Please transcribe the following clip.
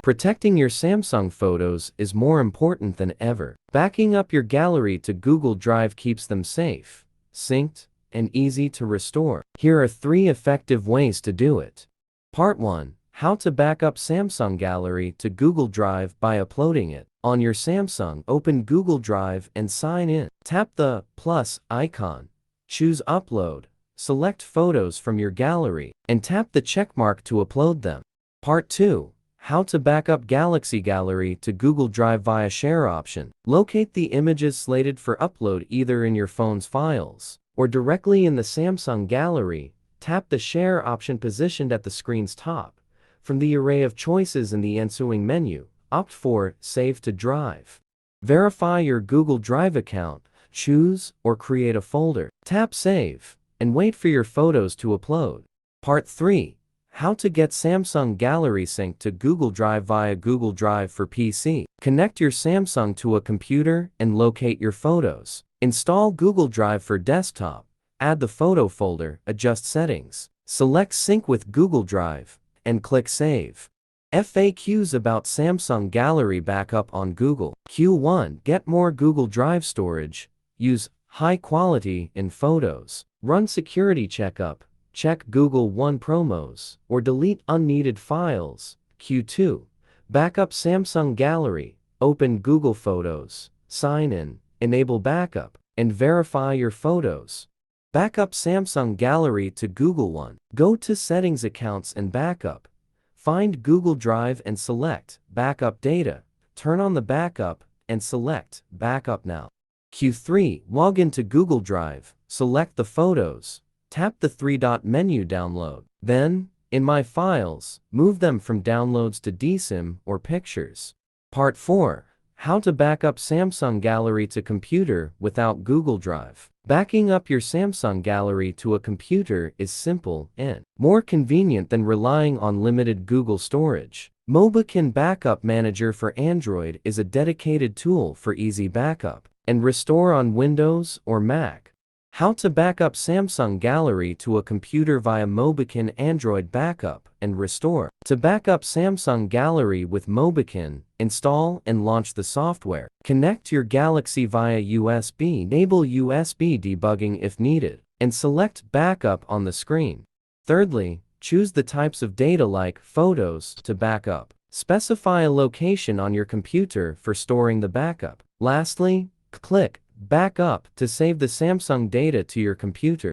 Protecting your Samsung photos is more important than ever. Backing up your gallery to Google Drive keeps them safe, synced, and easy to restore. Here are 3 effective ways to do it. Part 1. How to back up Samsung Gallery to Google Drive by uploading it. On your Samsung, open Google Drive and sign in. Tap the plus icon, choose Upload, select photos from your gallery, and tap the checkmark to upload them. Part 2. How to back up Galaxy Gallery to Google Drive via Share option. Locate the images slated for upload either in your phone's files or directly in the Samsung Gallery. Tap the Share option positioned at the screen's top. From the array of choices in the ensuing menu, opt for Save to Drive. Verify your Google Drive account, choose or create a folder. Tap Save, and wait for your photos to upload. Part 3. How to get Samsung Gallery synced to Google Drive via Google Drive for PC. Connect your Samsung to a computer and locate your photos. Install Google Drive for desktop. Add the photo folder, adjust settings. Select Sync with Google Drive, and click Save. FAQs about Samsung Gallery backup on Google. Q1. Get more Google Drive storage. Use high quality in photos. Run security checkup. Check Google One promos, or delete unneeded files. Q2. Backup Samsung Gallery. Open Google Photos. Sign in, enable backup, and verify your photos. Backup Samsung Gallery to Google One. Go to Settings, Accounts and Backup. Find Google Drive and select Backup Data. Turn on the backup and select Backup Now. Q3. Log into Google Drive. Select the photos. Tap the 3-dot menu Download. Then, in My Files, move them from Downloads to DSIM or Pictures. Part 4. How to back up Samsung Gallery to computer without Google Drive. Backing up your Samsung Gallery to a computer is simple and more convenient than relying on limited Google storage. Mobikin Backup Manager for Android is a dedicated tool for easy backup and restore on Windows or Mac. How to back up Samsung Gallery to a computer via Mobikin Android Backup and Restore. To back up Samsung Gallery with Mobikin, install and launch the software. Connect your Galaxy via USB. Enable USB debugging if needed, and select Backup on the screen. Thirdly, choose the types of data like photos to back up. Specify a location on your computer for storing the backup. Lastly, click Backup to save the Samsung data to your computer.